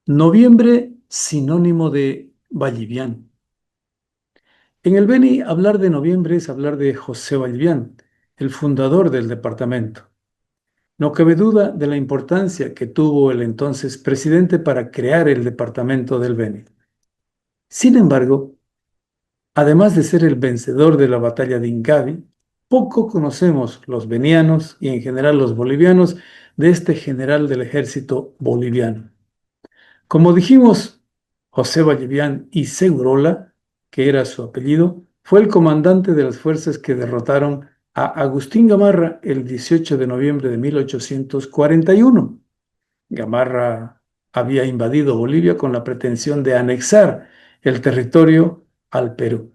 Noviembre, sinónimo de Vallivian. En el Beni, hablar de noviembre es hablar de José Vallivian, el fundador del departamento. No cabe duda de la importancia que tuvo el entonces presidente para crear el departamento del Beni. Sin embargo, además de ser el vencedor de la batalla de Ingavi, poco conocemos los benianos y en general los bolivianos de este general del ejército boliviano. Como dijimos, José Vallivian y Segurola, que era su apellido, fue el comandante de las fuerzas que derrotaron a Agustín Gamarra el 18 de noviembre de 1841. Gamarra había invadido Bolivia con la pretensión de anexar el territorio al Perú.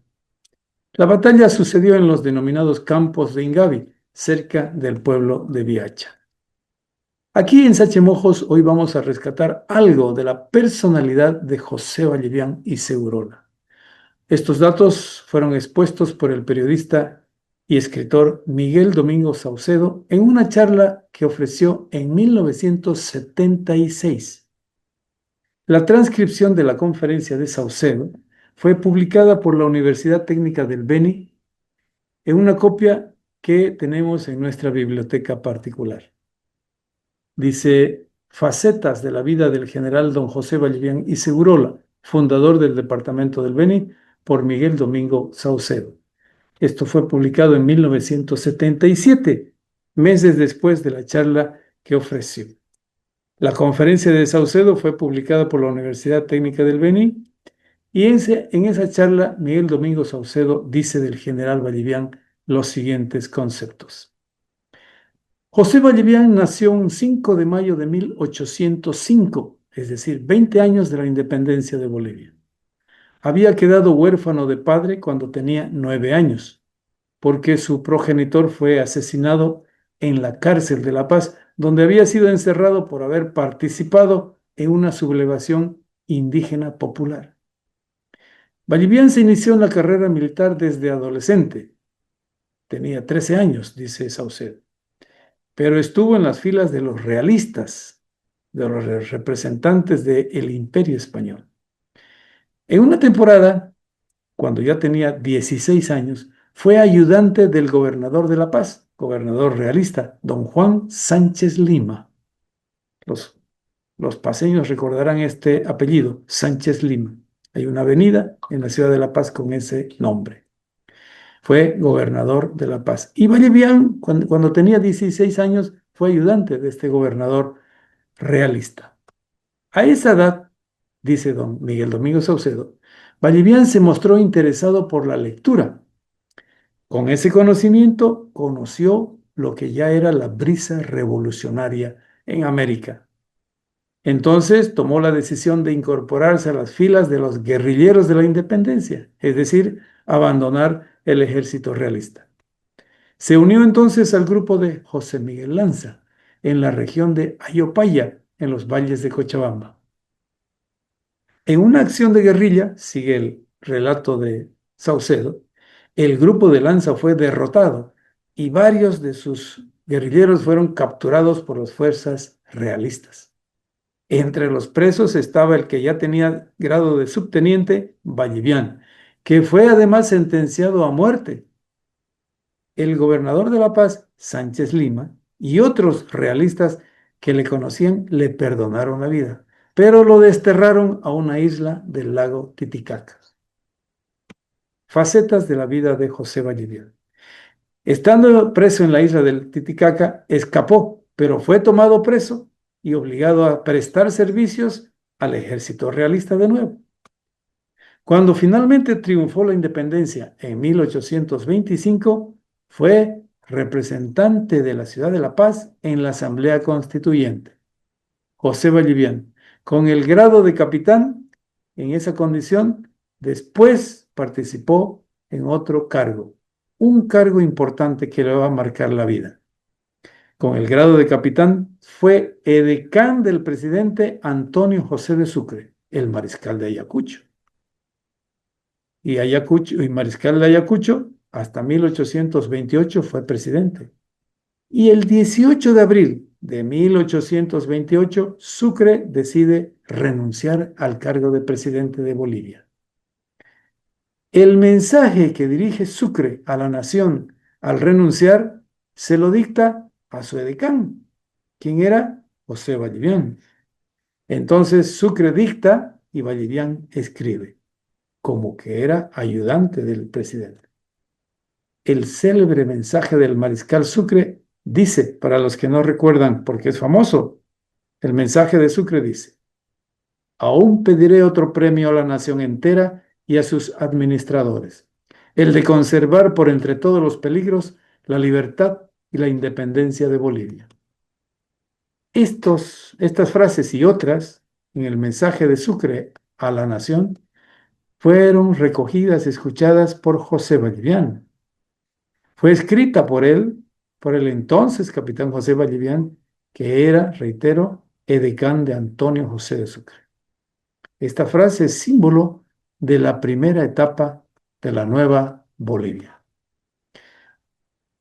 La batalla sucedió en los denominados campos de Ingavi, cerca del pueblo de Viacha. Aquí en Sachemojos hoy vamos a rescatar algo de la personalidad de José Vallivian y Segurola. Estos datos fueron expuestos por el periodista y escritor Miguel Domingo Saucedo en una charla que ofreció en 1976. La transcripción de la conferencia de Saucedo fue publicada por la Universidad Técnica del Beni en una copia que tenemos en nuestra biblioteca particular. Dice, facetas de la vida del general don José Vallivian y Segurola, fundador del departamento del Beni, por Miguel Domingo Saucedo. Esto fue publicado en 1977, meses después de la charla que ofreció. La conferencia de Saucedo fue publicada por la Universidad Técnica del Beni y en esa charla Miguel Domingo Saucedo dice del general Vallivian los siguientes conceptos. José Vallivian nació un 5 de mayo de 1805, es decir, 20 años de la independencia de Bolivia. Había quedado huérfano de padre cuando tenía 9 años, porque su progenitor fue asesinado en la cárcel de La Paz, donde había sido encerrado por haber participado en una sublevación indígena popular. Vallivian se inició en la carrera militar desde adolescente. Tenía 13 años, dice Saucedo, pero estuvo en las filas de los realistas, de los representantes del Imperio Español. En una temporada, cuando ya tenía 16 años, fue ayudante del gobernador de La Paz, gobernador realista, don Juan Sánchez Lima. Los paceños recordarán este apellido, Sánchez Lima. Hay una avenida en la ciudad de La Paz con ese nombre. Fue gobernador de La Paz. Y Vallivian, cuando tenía 16 años, fue ayudante de este gobernador realista. A esa edad, dice don Miguel Domingo Saucedo, Vallivian se mostró interesado por la lectura. Con ese conocimiento conoció lo que ya era la brisa revolucionaria en América. Entonces tomó la decisión de incorporarse a las filas de los guerrilleros de la independencia, es decir, abandonar el ejército realista. Se unió entonces al grupo de José Miguel Lanza, en la región de Ayopaya, en los valles de Cochabamba. En una acción de guerrilla, sigue el relato de Saucedo, el grupo de Lanza fue derrotado y varios de sus guerrilleros fueron capturados por las fuerzas realistas. Entre los presos estaba el que ya tenía grado de subteniente, Vallivian, que fue además sentenciado a muerte. El gobernador de La Paz, Sánchez Lima, y otros realistas que le conocían le perdonaron la vida, pero lo desterraron a una isla del lago Titicaca. Facetas de la vida de José Vallivian. Estando preso en la isla del Titicaca, escapó, pero fue tomado preso y obligado a prestar servicios al ejército realista de nuevo. Cuando finalmente triunfó la independencia en 1825, fue representante de la ciudad de La Paz en la Asamblea Constituyente. José Vallivian, con el grado de capitán, en esa condición, después participó en otro cargo, un cargo importante que le va a marcar la vida. Con el grado de capitán, fue edecán del presidente Antonio José de Sucre, el mariscal de Ayacucho. Y Ayacucho, y mariscal de Ayacucho, hasta 1828 fue presidente. Y el 18 de abril de 1828, Sucre decide renunciar al cargo de presidente de Bolivia. El mensaje que dirige Sucre a la nación al renunciar se lo dicta a su edecán, quien era José Vallivian. Entonces Sucre dicta y Vallivian escribe, como que era ayudante del presidente. El célebre mensaje del mariscal Sucre dice, para los que no recuerdan porque es famoso, el mensaje de Sucre dice: aún pediré otro premio a la nación entera y a sus administradores, el de conservar por entre todos los peligros la libertad y la independencia de Bolivia. Estas frases y otras en el mensaje de Sucre a la nación fueron recogidas y escuchadas por José Vallivian. Fue escrita por el entonces capitán José Vallivian, que era, reitero, edecán de Antonio José de Sucre. Esta frase es símbolo de la primera etapa de la nueva Bolivia.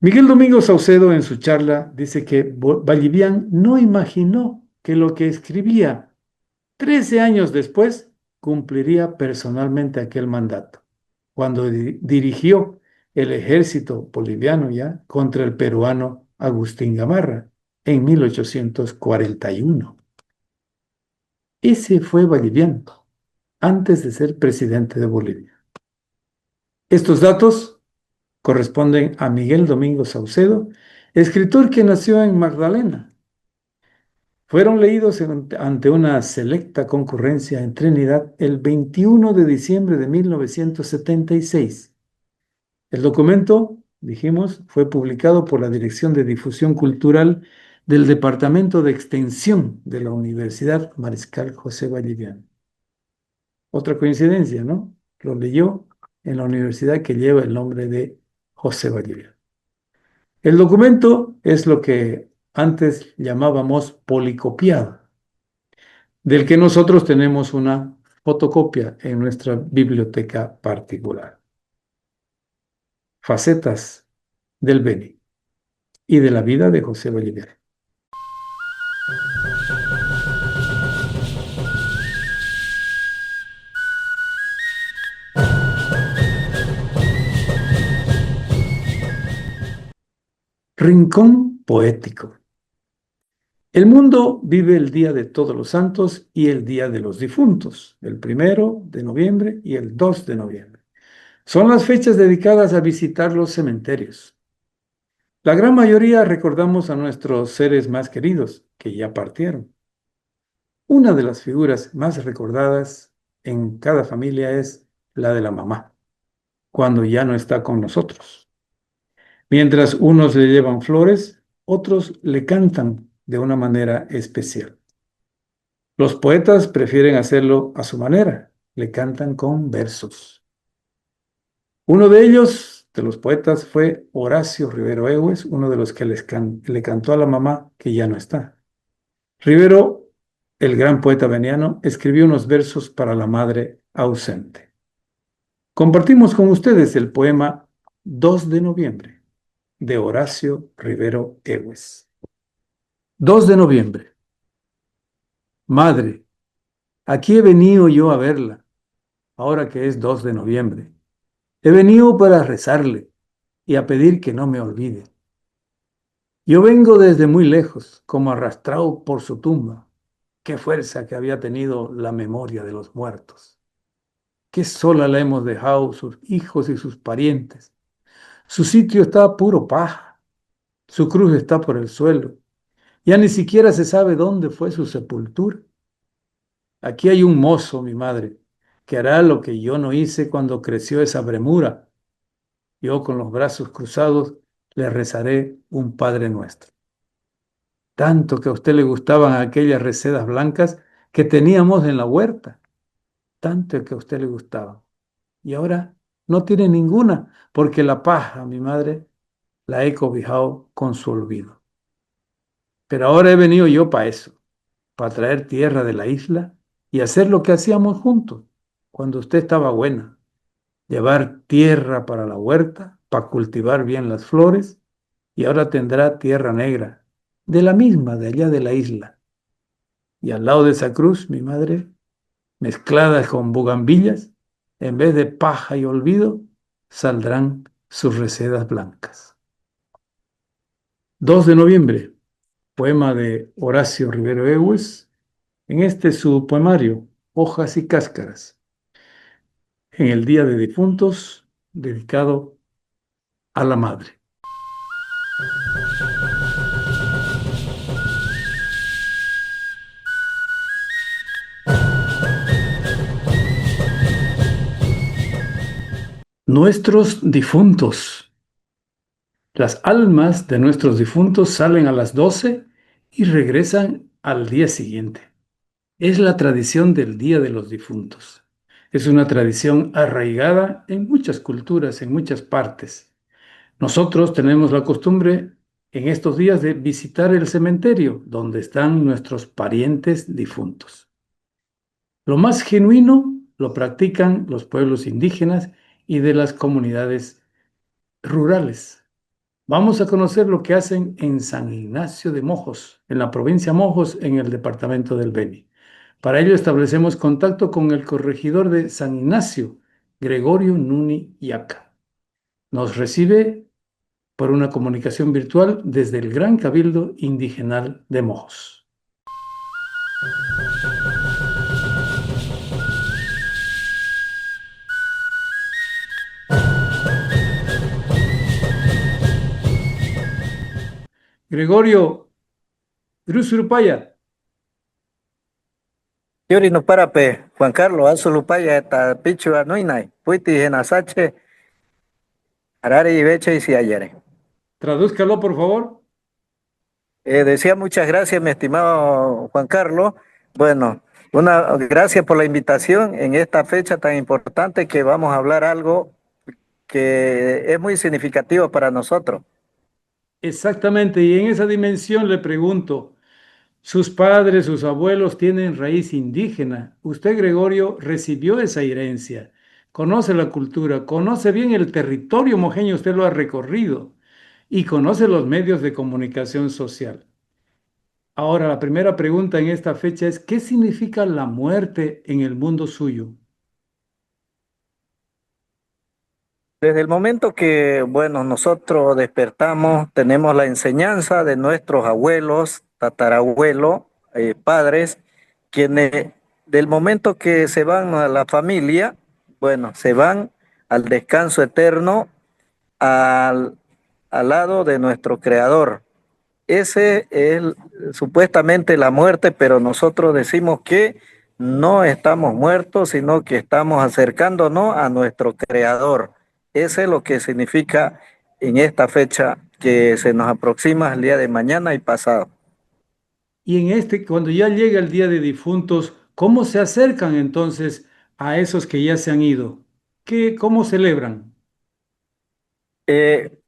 Miguel Domingo Saucedo en su charla dice que Vallivian no imaginó que lo que escribía 13 años después cumpliría personalmente aquel mandato, cuando dirigió el ejército boliviano ya contra el peruano Agustín Gamarra en 1841. Ese fue Vallivian antes de ser presidente de Bolivia. Estos datos corresponden a Miguel Domingo Saucedo, escritor que nació en Magdalena. Fueron leídos ante una selecta concurrencia en Trinidad el 21 de diciembre de 1976. El documento, dijimos, fue publicado por la Dirección de Difusión Cultural del Departamento de Extensión de la Universidad Mariscal José Vallivian. Otra coincidencia, ¿no? Lo leyó en la universidad que lleva el nombre de José Vallivian. El documento es lo que antes llamábamos policopiado, del que nosotros tenemos una fotocopia en nuestra biblioteca particular. Facetas del Beni y de la vida de José Vallivian. Rincón poético. El mundo vive el Día de Todos los Santos y el Día de los Difuntos, el 1 de noviembre y el 2 de noviembre. Son las fechas dedicadas a visitar los cementerios. La gran mayoría recordamos a nuestros seres más queridos, que ya partieron. Una de las figuras más recordadas en cada familia es la de la mamá, cuando ya no está con nosotros. Mientras unos le llevan flores, otros le cantan de una manera especial. Los poetas prefieren hacerlo a su manera, le cantan con versos. Uno de ellos, de los poetas, fue Horacio Rivero Egues, uno de los que le cantó a la mamá que ya no está. Rivero, el gran poeta veniano, escribió unos versos para la madre ausente. Compartimos con ustedes el poema 2 de noviembre de Horacio Rivero Egues. 2 de noviembre. Madre, aquí he venido yo a verla, ahora que es 2 de noviembre. He venido para rezarle y a pedir que no me olvide. Yo vengo desde muy lejos, como arrastrado por su tumba. Qué fuerza que había tenido la memoria de los muertos. Qué sola la hemos dejado sus hijos y sus parientes. Su sitio está puro paja. Su cruz está por el suelo. Ya ni siquiera se sabe dónde fue su sepultura. Aquí hay un mozo, mi madre, que hará lo que yo no hice cuando creció esa premura. Yo con los brazos cruzados le rezaré un Padre Nuestro. Tanto que a usted le gustaban aquellas recedas blancas que teníamos en la huerta. Tanto que a usted le gustaban. Y ahora no tiene ninguna, porque la paja, mi madre, la he cobijado con su olvido. Pero ahora he venido yo para eso, para traer tierra de la isla y hacer lo que hacíamos juntos, cuando usted estaba buena, llevar tierra para la huerta, para cultivar bien las flores, y ahora tendrá tierra negra, de la misma, de allá de la isla. Y al lado de esa cruz, mi madre, mezcladas con bugambillas, en vez de paja y olvido, saldrán sus resedas blancas. 2 de noviembre, poema de Horacio Rivero Egues, en este su poemario, Hojas y Cáscaras, en el Día de Difuntos, dedicado a la madre. Nuestros difuntos. Las almas de nuestros difuntos salen a las 12 y regresan al día siguiente. Es la tradición del Día de los Difuntos. Es una tradición arraigada en muchas culturas, en muchas partes. Nosotros tenemos la costumbre en estos días de visitar el cementerio donde están nuestros parientes difuntos. Lo más genuino lo practican los pueblos indígenas y de las comunidades rurales. Vamos a conocer lo que hacen en San Ignacio de Mojos, en la provincia Mojos, en el departamento del Beni. Para ello establecemos contacto con el corregidor de San Ignacio, Gregorio Nuni Yaca. Nos recibe por una comunicación virtual desde el Gran Cabildo Indigenal de Mojos. Gregorio, Drusurupaya. Yuri no parape, Juan Carlos, Azulupaya, eta Pichu Anuinai, Puiti Genasache, Arare y Beche y Siayere. Tradúzcalo, por favor. Decía muchas gracias, mi estimado Juan Carlos. Bueno, gracias por la invitación en esta fecha tan importante que vamos a hablar algo que es muy significativo para nosotros. Exactamente, y en esa dimensión le pregunto, sus padres, sus abuelos tienen raíz indígena. Usted, Gregorio, recibió esa herencia, conoce la cultura, conoce bien el territorio mojeño, usted lo ha recorrido y conoce los medios de comunicación social. Ahora, la primera pregunta en esta fecha es, ¿qué significa la muerte en el mundo suyo? Desde el momento que, bueno, nosotros despertamos, tenemos la enseñanza de nuestros abuelos, tatarabuelos, padres, quienes del momento que se van a la familia, bueno, se van al descanso eterno al, al lado de nuestro creador. Ese es supuestamente la muerte, pero nosotros decimos que no estamos muertos, sino que estamos acercándonos a nuestro creador. Ese es lo que significa en esta fecha que se nos aproxima el día de mañana y pasado. Y en este, cuando ya llega el Día de Difuntos, ¿cómo se acercan entonces a esos que ya se han ido? ¿Cómo celebran? Eh,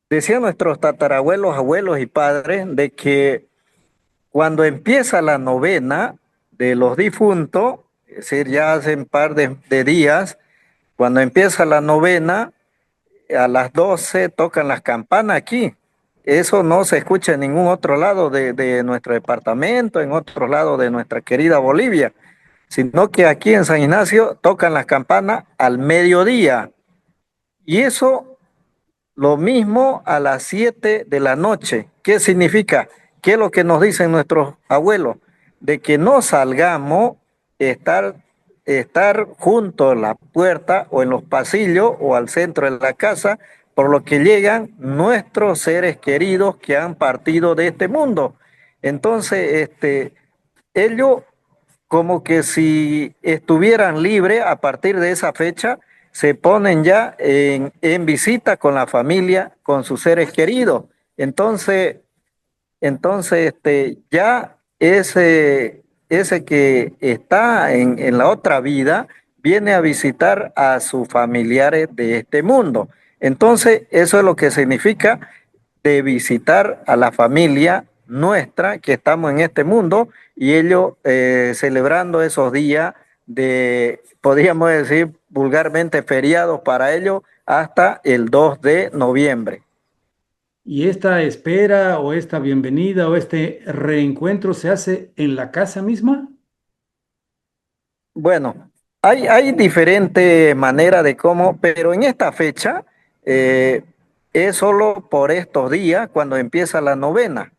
Decían nuestros tatarabuelos, abuelos y padres de que cuando empieza la novena de los difuntos, es decir, ya hace un par de días, cuando empieza la novena, a las 12 tocan las campanas aquí. Eso no se escucha en ningún otro lado de nuestro departamento, en otro lado de nuestra querida Bolivia, sino que aquí en San Ignacio tocan las campanas al mediodía. Y eso lo mismo a las 7 de la noche. ¿Qué significa? ¿Qué es lo que nos dicen nuestros abuelos? De que no salgamos, estar, estar junto a la puerta o en los pasillos o al centro de la casa, por lo que llegan nuestros seres queridos que han partido de este mundo. Entonces, ellos como que si estuvieran libres a partir de esa fecha, se ponen ya en visita con la familia, con sus seres queridos. Entonces, ya ese que está en la otra vida, viene a visitar a sus familiares de este mundo. Entonces, eso es lo que significa de visitar a la familia nuestra que estamos en este mundo y ellos celebrando esos días de, podríamos decir vulgarmente, feriados para ellos hasta el 2 de noviembre. ¿Y esta espera o esta bienvenida o este reencuentro se hace en la casa misma? Bueno, hay diferentes maneras de cómo, pero en esta fecha eh, es solo por estos días cuando empieza la novena.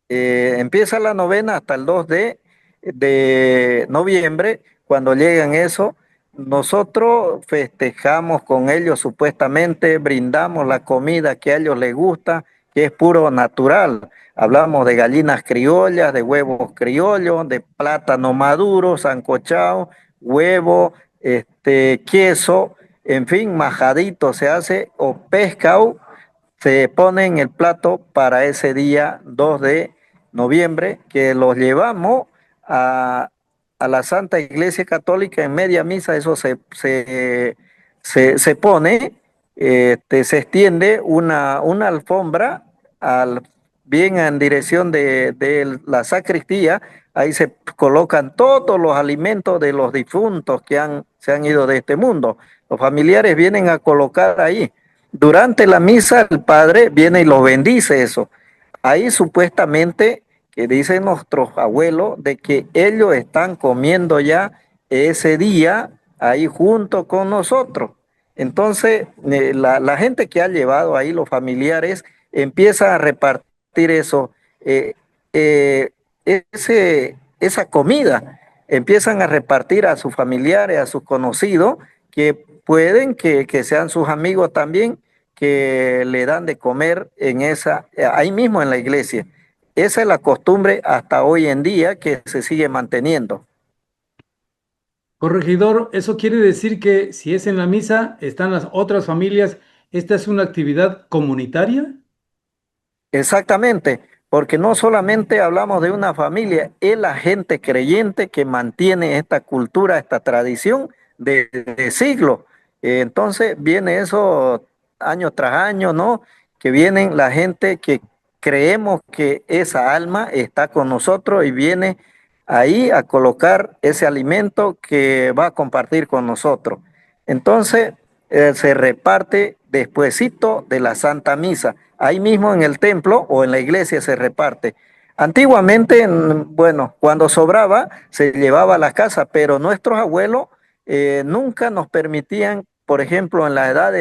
Empieza la novena hasta el 2 de noviembre. Cuando llegan eso, nosotros festejamos con ellos supuestamente, brindamos la comida que a ellos les gusta, que es puro natural. Hablamos de gallinas criollas, de huevos criollos, de plátano maduro, sancochado, huevo, queso, en fin, majadito se hace, o pescado se pone en el plato para ese día 2 de noviembre, que los llevamos a, a la Santa Iglesia Católica en media misa, eso se pone, se extiende una alfombra bien en dirección de la sacristía, ahí se colocan todos los alimentos de los difuntos que se han ido de este mundo. Los familiares vienen a colocar ahí. Durante la misa el padre viene y los bendice eso. Ahí supuestamente que dicen nuestros abuelos de que ellos están comiendo ya ese día ahí junto con nosotros. Entonces, la gente que ha llevado ahí, los familiares, empieza a repartir eso, eh, eh, esa comida, empiezan a repartir a sus familiares, a sus conocidos, que pueden que sean sus amigos también, que le dan de comer en ahí mismo en la iglesia. Esa es la costumbre hasta hoy en día que se sigue manteniendo. Corregidor, eso quiere decir que si es en la misa, están las otras familias, ¿esta es una actividad comunitaria? Exactamente, porque no solamente hablamos de una familia, es la gente creyente que mantiene esta cultura, esta tradición de siglos. Entonces viene eso año tras año, ¿no? Que vienen la gente que creemos que esa alma está con nosotros y viene ahí a colocar ese alimento que va a compartir con nosotros. Entonces se reparte despuesito de la Santa Misa. Ahí mismo en el templo o en la iglesia se reparte. Antiguamente, bueno, cuando sobraba se llevaba a la casa, pero nuestros abuelos nunca nos permitían, por ejemplo, en la edad,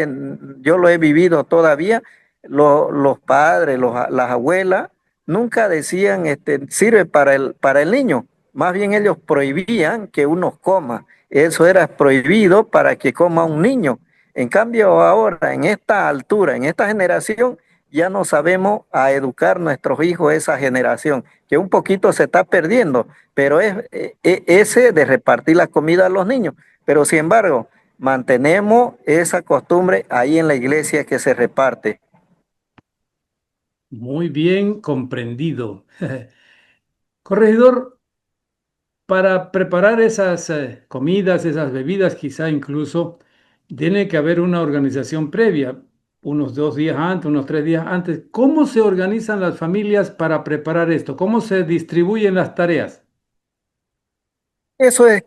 yo lo he vivido todavía, los padres, las abuelas, nunca decían, sirve para el niño. Más bien ellos prohibían que uno coma. Eso era prohibido para que coma un niño. En cambio, ahora, en esta altura, en esta generación, ya no sabemos a educar nuestros hijos esa generación, que un poquito se está perdiendo, pero es ese de repartir la comida a los niños. Pero sin embargo, mantenemos esa costumbre ahí en la iglesia que se reparte. Muy bien comprendido. Corregidor, para preparar esas comidas, esas bebidas, quizá incluso, tiene que haber una organización previa, unos 2 días antes, unos 3 días antes. ¿Cómo se organizan las familias para preparar esto? ¿Cómo se distribuyen las tareas? Eso es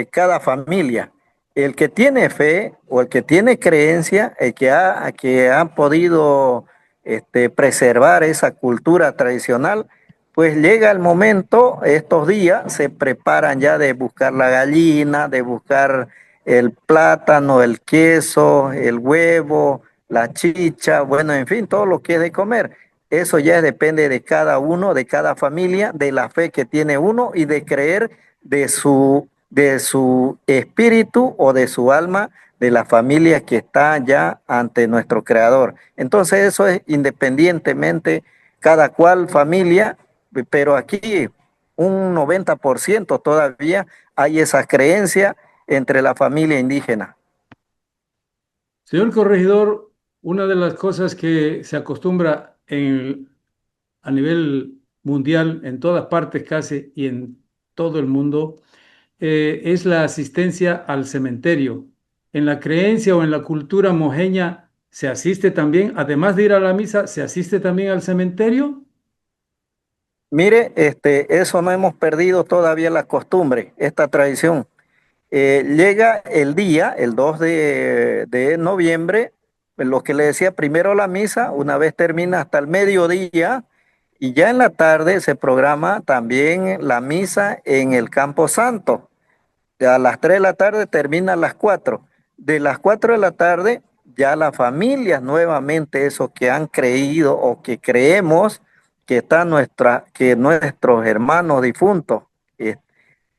cada familia. El que tiene fe o el que tiene creencia, el que ha podido preservar esa cultura tradicional, pues llega el momento, estos días se preparan ya de buscar la gallina, de buscar el plátano, el queso, el huevo, la chicha, bueno, en fin, todo lo que es de comer. Eso ya depende de cada uno, de cada familia, de la fe que tiene uno y de creer de su espíritu o de su alma, de la familia que está ya ante nuestro Creador. Entonces eso es independientemente cada cual familia, pero aquí un 90% todavía hay esa creencia entre la familia indígena. Señor corregidor, una de las cosas que se acostumbra a nivel mundial, en todas partes casi y en todo el mundo, es la asistencia al cementerio. En la creencia o en la cultura mojeña se asiste también, además de ir a la misa, se asiste también al cementerio. Mire, eso no hemos perdido todavía la costumbre, esta tradición. Llega el día, el 2 de noviembre, pues, lo que le decía, primero la misa, una vez termina hasta el mediodía, y ya en la tarde se programa también la misa en el Campo Santo. A las 3 de la tarde termina a las 4. De las 4 de la tarde, ya las familias nuevamente, esos que han creído o que creemos que que nuestros hermanos difuntos,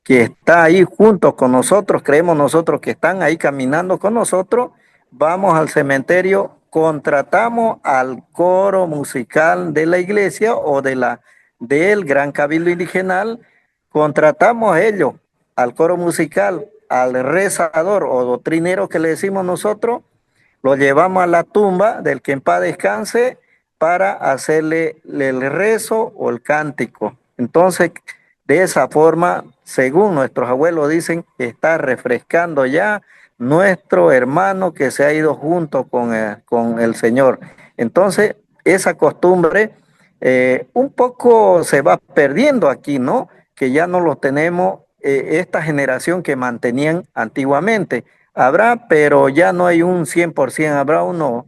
que está ahí junto con nosotros, creemos nosotros que están ahí caminando con nosotros, vamos al cementerio, contratamos al coro musical de la iglesia o del Gran Cabildo Indigenal, contratamos a ellos, al coro musical, al rezador o doctrinero que le decimos nosotros, lo llevamos a la tumba del que en paz descanse para hacerle el rezo o el cántico. Entonces, de esa forma, según nuestros abuelos dicen, está refrescando ya nuestro hermano que se ha ido junto con el Señor. Entonces, esa costumbre un poco se va perdiendo aquí, ¿no? Que ya no lo tenemos esta generación que mantenían antiguamente. Habrá, pero ya no hay un 100%, habrá unos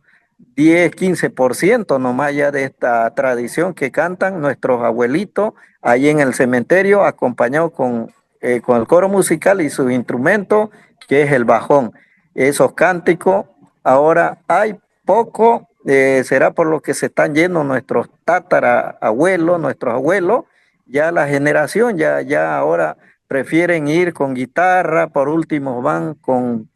10, 15% nomás ya de esta tradición que cantan nuestros abuelitos ahí en el cementerio, acompañados con el coro musical y su instrumento, que es el bajón. Esos cánticos, ahora hay poco, será por lo que se están yendo nuestros tatarabuelos, nuestros abuelos, ya la generación, ya ahora prefieren ir con guitarra, por último van con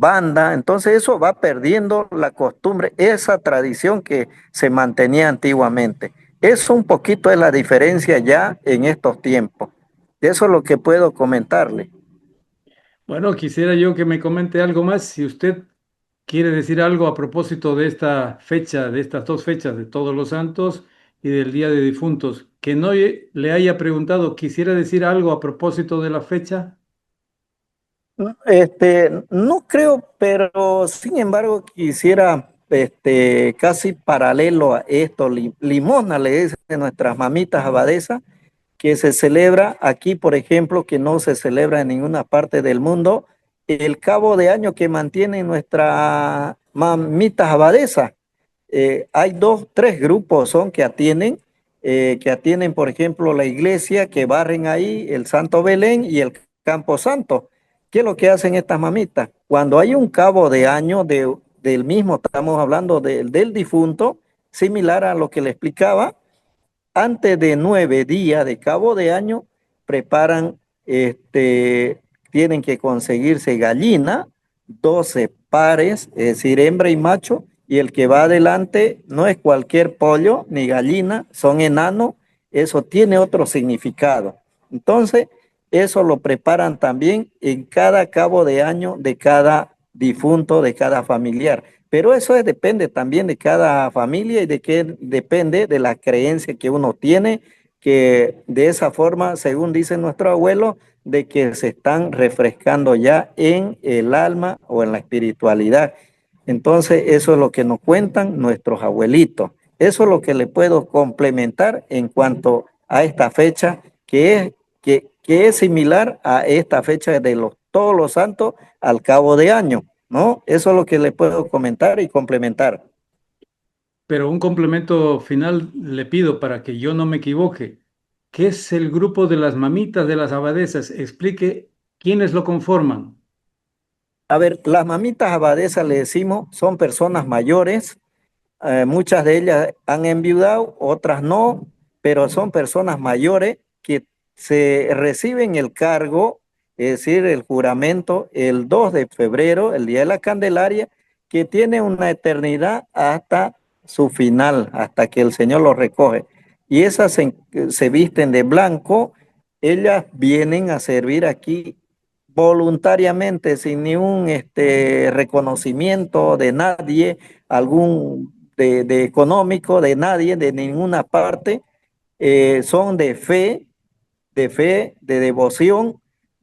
banda, entonces eso va perdiendo la costumbre, esa tradición que se mantenía antiguamente. Eso un poquito es la diferencia ya en estos tiempos. Eso es lo que puedo comentarle. Bueno, quisiera yo que me comente algo más. Si usted quiere decir algo a propósito de esta fecha, de estas dos fechas, de Todos los Santos y del Día de Difuntos, que no le haya preguntado, ¿quisiera decir algo a propósito de la fecha? No creo, pero sin embargo quisiera, casi paralelo a esto, limosna le dicen nuestras mamitas abadesas, que se celebra aquí, por ejemplo, que no se celebra en ninguna parte del mundo, el cabo de año que mantienen nuestras mamitas abadesas. Hay dos, tres grupos son que atienden, por ejemplo, la iglesia, que barren ahí el Santo Belén y el Campo Santo. ¿Qué es lo que hacen estas mamitas? Cuando hay un cabo de año del mismo, estamos hablando del difunto, similar a lo que le explicaba, antes de 9 días de cabo de año, preparan, tienen que conseguirse gallina, 12 pares, es decir, hembra y macho, y el que va adelante no es cualquier pollo ni gallina, son enanos, eso tiene otro significado. Entonces, eso lo preparan también en cada cabo de año de cada difunto, de cada familiar. Pero depende también de cada familia y de que depende de la creencia que uno tiene, que de esa forma, según dice nuestro abuelo, de que se están refrescando ya en el alma o en la espiritualidad. Entonces, eso es lo que nos cuentan nuestros abuelitos. Eso es lo que le puedo complementar en cuanto a esta fecha, que es similar a esta fecha de todos los santos al cabo de año, ¿no? Eso es lo que le puedo comentar y complementar. Pero un complemento final le pido para que yo no me equivoque. ¿Qué es el grupo de las mamitas de las abadesas? Explique quiénes lo conforman. A ver, las mamitas abadesas, le decimos, son personas mayores. Muchas de ellas han enviudado, otras no, pero son personas mayores que se reciben el cargo, es decir, el juramento, el 2 de febrero, el día de la Candelaria, que tiene una eternidad hasta su final, hasta que el Señor los recoge. Y esas se visten de blanco, ellas vienen a servir aquí voluntariamente, sin ningún reconocimiento de nadie, algún de económico, de nadie, de ninguna parte. Son de fe, de devoción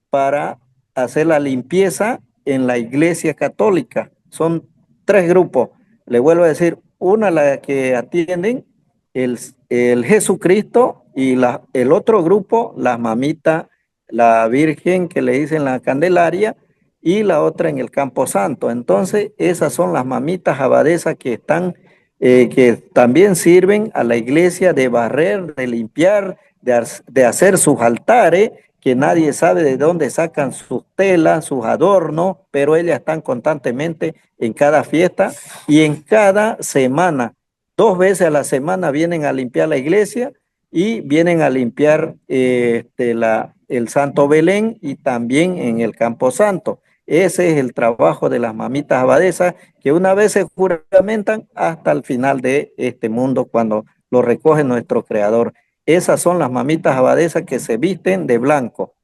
para hacer la limpieza en la iglesia católica. Son tres grupos. Le vuelvo a decir, una la que atienden el, el Jesucristo y el otro grupo, la mamita, la Virgen que le dicen la Candelaria y la otra en el Campo Santo. Entonces, esas son las mamitas abadesas que están, que también sirven a la iglesia de barrer, de limpiar, de hacer sus altares, que nadie sabe de dónde sacan sus telas, sus adornos, pero ellas están constantemente en cada fiesta y en cada semana. 2 veces a la semana vienen a limpiar la iglesia y vienen a limpiar el Santo Belén y también en el Campo Santo. Ese es el trabajo de las mamitas abadesas que una vez se juramentan hasta el final de este mundo cuando lo recoge nuestro Creador. Esas son las mamitas abadesas que se visten de blanco.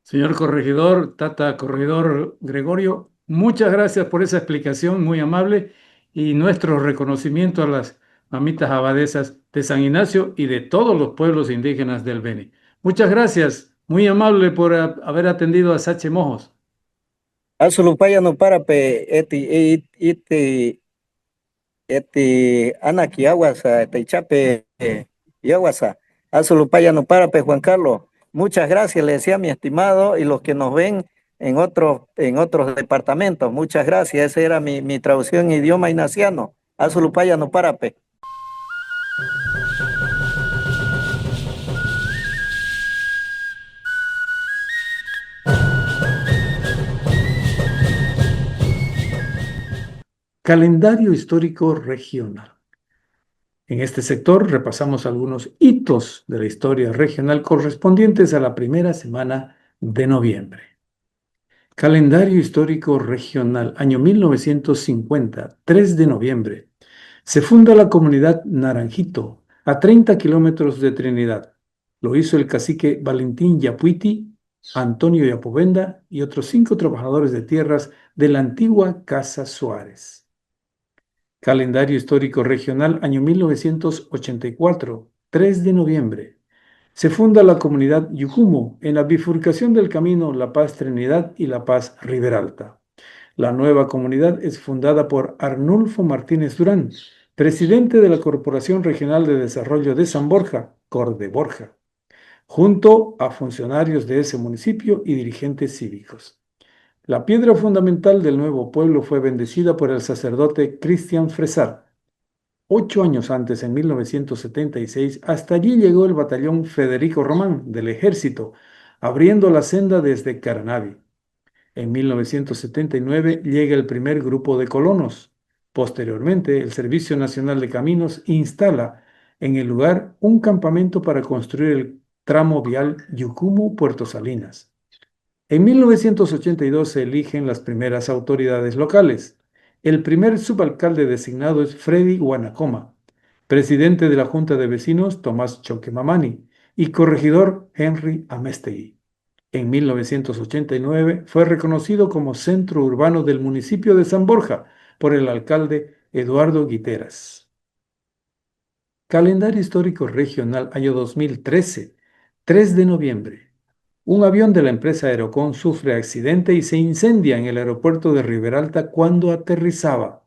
Señor corregidor, Tata Corregidor Gregorio, muchas gracias por esa explicación muy amable y nuestro reconocimiento a las mamitas abadesas de San Ignacio y de todos los pueblos indígenas del Beni. Muchas gracias, muy amable por haber atendido a Sache Mojos. Asulupaya no para pe anaki aguasa, chape y aguasa. Asulupaya no para pe Juan Carlos. Muchas gracias, le decía mi estimado y los que nos ven en otros departamentos. Muchas gracias, esa era mi traducción en idioma ignaciano. Asulupaya no para pe. Calendario histórico regional. En este sector repasamos algunos hitos de la historia regional correspondientes a la primera semana de noviembre. Calendario histórico regional, año 1950, 3 de noviembre. Se funda la comunidad Naranjito, a 30 kilómetros de Trinidad. Lo hizo el cacique Valentín Yapuiti, Antonio Yapovenda y otros 5 trabajadores de tierras de la antigua Casa Suárez. Calendario histórico regional, año 1984, 3 de noviembre. Se funda la comunidad Yucumo en la bifurcación del camino La Paz Trinidad y La Paz Riberalta. La nueva comunidad es fundada por Arnulfo Martínez Durán, presidente de la Corporación Regional de Desarrollo de San Borja, Cordeborja, junto a funcionarios de ese municipio y dirigentes cívicos. La piedra fundamental del nuevo pueblo fue bendecida por el sacerdote Cristian Fresar. 8 años antes, en 1976, hasta allí llegó el batallón Federico Román del ejército, abriendo la senda desde Caranavi. En 1979 llega el primer grupo de colonos. Posteriormente, el Servicio Nacional de Caminos instala en el lugar un campamento para construir el tramo vial Yucumo-Puerto Salinas. En 1982 se eligen las primeras autoridades locales. El primer subalcalde designado es Freddy Guanacoma, presidente de la Junta de Vecinos Tomás Choquemamani y corregidor Henry Amestegui. En 1989 fue reconocido como centro urbano del municipio de San Borja por el alcalde Eduardo Guiteras. Calendario histórico regional año 2013, 3 de noviembre. Un avión de la empresa Aerocón sufre accidente y se incendia en el aeropuerto de Riberalta cuando aterrizaba.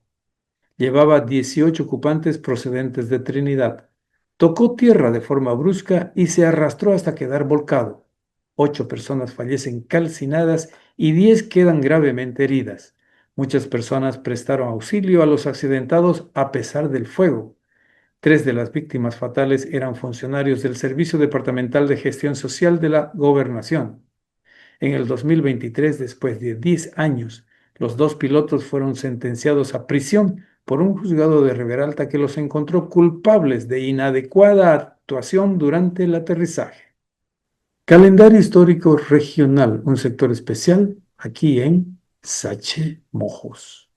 Llevaba 18 ocupantes procedentes de Trinidad. Tocó tierra de forma brusca y se arrastró hasta quedar volcado. 8 personas fallecen calcinadas y 10 quedan gravemente heridas. Muchas personas prestaron auxilio a los accidentados a pesar del fuego. 3 de las víctimas fatales eran funcionarios del Servicio Departamental de Gestión Social de la Gobernación. En el 2023, después de 10 años, los 2 pilotos fueron sentenciados a prisión por un juzgado de Riberalta que los encontró culpables de inadecuada actuación durante el aterrizaje. Calendario histórico regional, un sector especial aquí en Sache Mojos.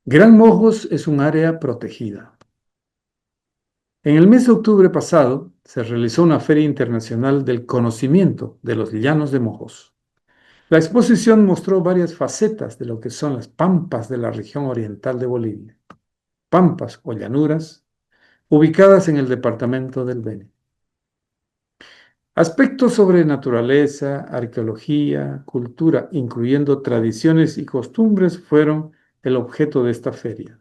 Gran Mojos es un área protegida. En el mes de octubre pasado se realizó una Feria Internacional del Conocimiento de los Llanos de Mojos. La exposición mostró varias facetas de lo que son las pampas de la región oriental de Bolivia, pampas o llanuras, ubicadas en el departamento del Beni. Aspectos sobre naturaleza, arqueología, cultura, incluyendo tradiciones y costumbres, fueron el objeto de esta feria.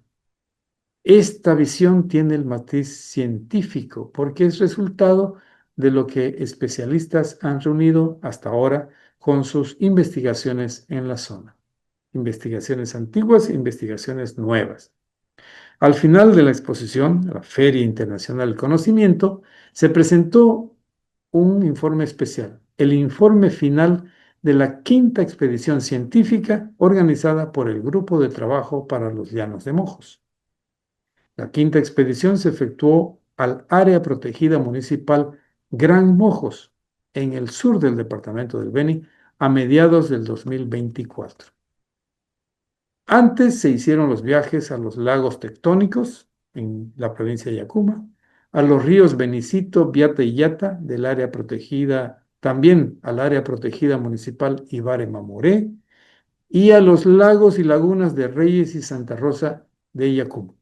Esta visión tiene el matiz científico porque es resultado de lo que especialistas han reunido hasta ahora con sus investigaciones en la zona. Investigaciones antiguas e investigaciones nuevas. Al final de la exposición, la Feria Internacional del Conocimiento, se presentó un informe especial, el informe final de la quinta expedición científica organizada por el Grupo de Trabajo para los Llanos de Mojos. La quinta expedición se efectuó al área protegida municipal Gran Mojos, en el sur del departamento del Beni, a mediados del 2024. Antes se hicieron los viajes a los lagos tectónicos en la provincia de Yacuma, a los ríos Benicito, Viata y Yata del área protegida, también al área protegida municipal Ibare Mamoré, y a los lagos y lagunas de Reyes y Santa Rosa de Yacuma.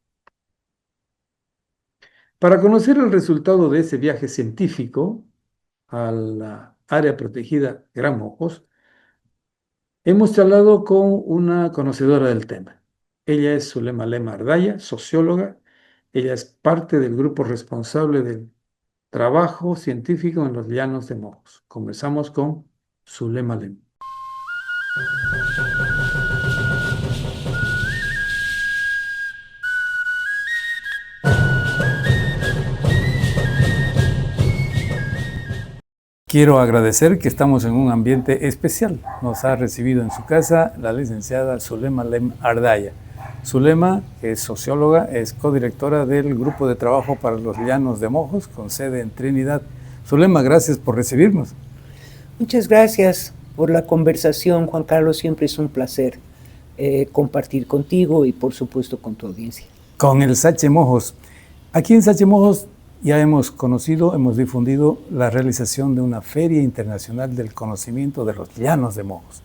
Para conocer el resultado de ese viaje científico a la área protegida Gran Mojos, hemos charlado con una conocedora del tema. Ella es Zulema Lema Ardaya, socióloga. Ella es parte del grupo responsable del trabajo científico en los Llanos de Mojos. Conversamos con Zulema Lema. Quiero agradecer que estamos en un ambiente especial. Nos ha recibido en su casa la licenciada Zulema Lem Ardaya. Zulema, que es socióloga, es codirectora del Grupo de Trabajo para los Llanos de Mojos, con sede en Trinidad. Zulema, gracias por recibirnos. Muchas gracias por la conversación, Juan Carlos. Siempre es un placer compartir contigo y, por supuesto, con tu audiencia. Con el Sache Mojos. Aquí en Sache Mojos ya hemos conocido, hemos difundido la realización de una Feria Internacional del Conocimiento de los Llanos de Mojos.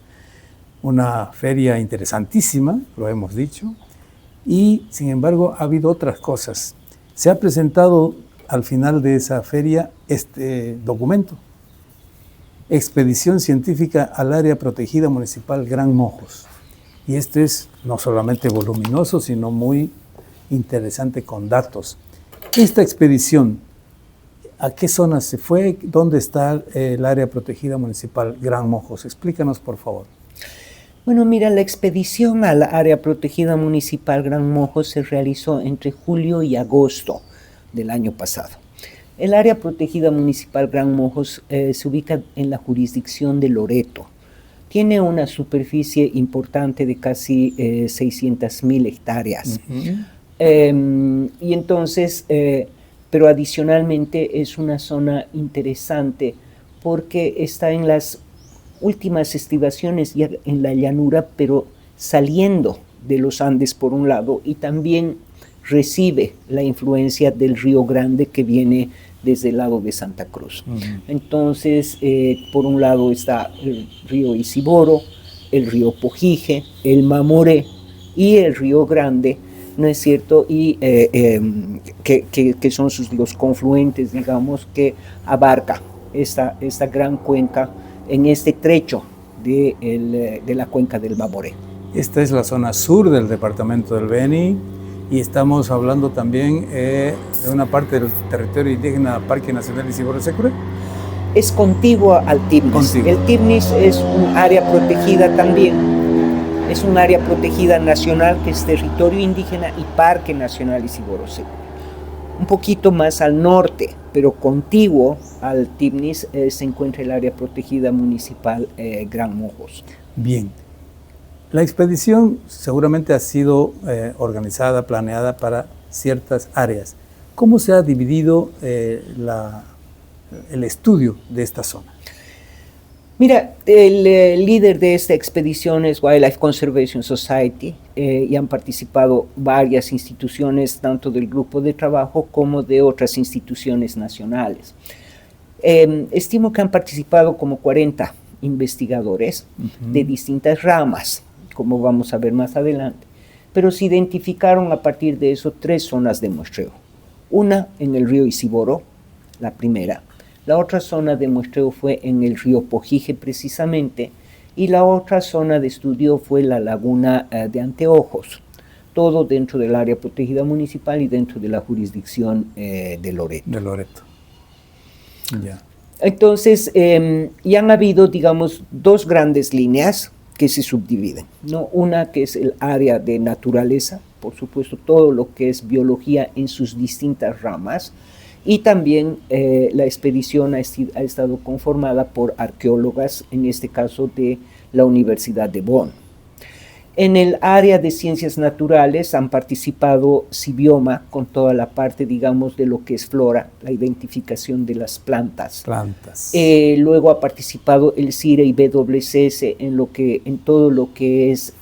Una feria interesantísima, lo hemos dicho, y sin embargo ha habido otras cosas. Se ha presentado al final de esa feria este documento, Expedición Científica al Área Protegida Municipal Gran Mojos. Y este es no solamente voluminoso, sino muy interesante con datos. Esta expedición, ¿a qué zonas se fue? ¿Dónde está el área protegida municipal Gran Mojos? Explícanos, por favor. Bueno, mira, la expedición al área protegida municipal Gran Mojos se realizó entre julio y agosto del año pasado. El área protegida municipal Gran Mojos se ubica en la jurisdicción de Loreto. Tiene una superficie importante de casi 600.000 hectáreas. Y entonces, pero adicionalmente es una zona interesante porque está en las últimas estribaciones ya en la llanura, pero saliendo de los Andes por un lado, y también recibe la influencia del Río Grande que viene desde el lado de Santa Cruz. Entonces, por un lado está el río Isiboro, el río Pojije, el Mamoré y el Río Grande, ¿no es cierto? Y que son los confluentes, digamos, que abarca esta gran cuenca en este trecho de la cuenca del Mamoré. Esta es la zona sur del departamento del Beni y estamos hablando también de una parte del territorio indígena Parque Nacional Isiboro-Secure. Es contigua al Tibnis. El Tibnis es un área protegida también. Es un área protegida nacional que es territorio indígena y Parque Nacional Isiboro-Secure. Un poquito más al norte, pero contiguo al Tibnis, se encuentra el área protegida municipal Gran Mojos. Bien. La expedición seguramente ha sido organizada, planeada para ciertas áreas. ¿Cómo se ha dividido el estudio de esta zona? Mira, el líder de esta expedición es Wildlife Conservation Society y han participado varias instituciones, tanto del grupo de trabajo como de otras instituciones nacionales. Estimo que han participado como 40 investigadores de distintas ramas, como vamos a ver más adelante, pero se identificaron a partir de eso 3 zonas de muestreo. Una en el río Isiboro, la primera. La otra zona de muestreo fue en el río Pojije precisamente, y la otra zona de estudio fue la laguna de Anteojos, todo dentro del área protegida municipal y dentro de la jurisdicción de Loreto. De Loreto. Ya. Entonces, ya han habido, digamos, 2 grandes líneas que se subdividen, ¿no? Una que es el área de naturaleza, por supuesto, todo lo que es biología en sus distintas ramas, y también la expedición ha estado conformada por arqueólogas, en este caso de la Universidad de Bonn. En el área de ciencias naturales han participado Cibioma con toda la parte, digamos, de lo que es flora, la identificación de las plantas. Luego ha participado el CIRE y BWCS en todo lo que es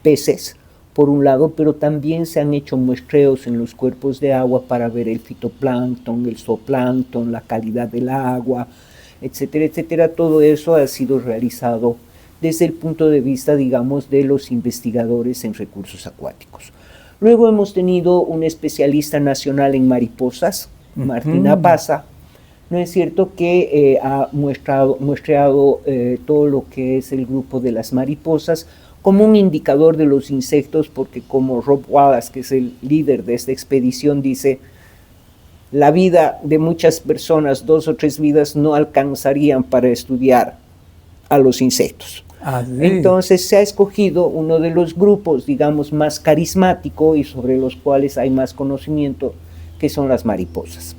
peces, por un lado, pero también se han hecho muestreos en los cuerpos de agua para ver el fitoplancton, el zooplancton, la calidad del agua, etcétera, etcétera. Todo eso ha sido realizado desde el punto de vista, digamos, de los investigadores en recursos acuáticos. Luego hemos tenido un especialista nacional en mariposas, Martina Paza, ¿no es cierto?, que ha muestreado todo lo que es el grupo de las mariposas como un indicador de los insectos, porque como Rob Wallace, que es el líder de esta expedición, dice, la vida de muchas personas, 2 o 3 vidas, no alcanzarían para estudiar a los insectos. Ah, sí. Entonces se ha escogido uno de los grupos, digamos, más carismático y sobre los cuales hay más conocimiento, que son las mariposas.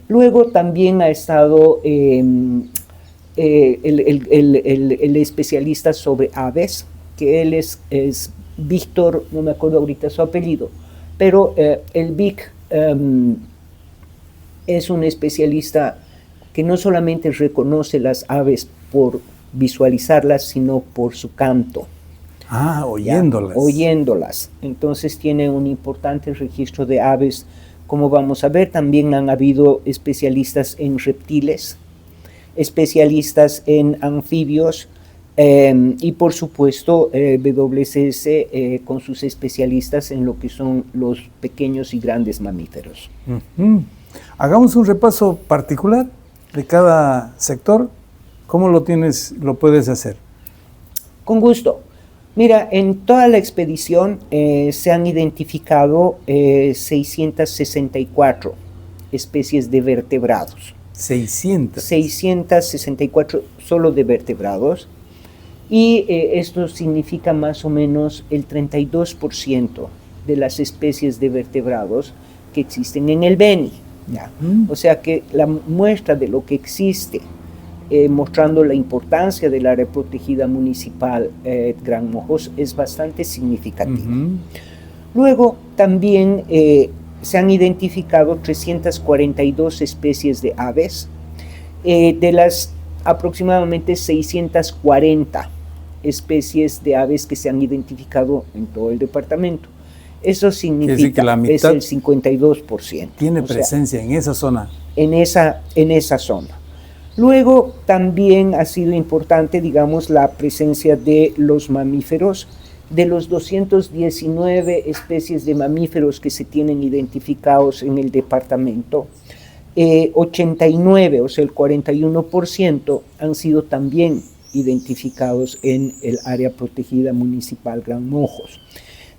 Luego también ha estado el especialista sobre aves, que él es Víctor, no me acuerdo ahorita su apellido, pero el Vic es un especialista que no solamente reconoce las aves por visualizarlas, sino por su canto. Ah, oyéndolas. ¿Ya? Oyéndolas. Entonces tiene un importante registro de aves. Como vamos a ver, también han habido especialistas en reptiles, especialistas en anfibios, y por supuesto WCS con sus especialistas en lo que son los pequeños y grandes mamíferos. Hagamos un repaso particular de cada sector. ¿Cómo lo puedes hacer? Con gusto. Mira, en toda la expedición se han identificado 664 especies de vertebrados. 664 solo de vertebrados. Y esto significa más o menos el 32% de las especies de vertebrados que existen en el Beni. ¿Ya? O sea que la muestra de lo que existe, mostrando la importancia del área protegida municipal Gran Mojos, es bastante significativa. Luego también se han identificado 342 especies de aves, de las aproximadamente 640 especies de aves que se han identificado en todo el departamento. Eso significa que es el 52%. Tiene presencia en esa zona. En esa zona. Luego también ha sido importante, digamos, la presencia de los mamíferos. De los 219 especies de mamíferos que se tienen identificados en el departamento, 89, o sea, el 41%, han sido también identificados en el área protegida municipal Gran Mojos.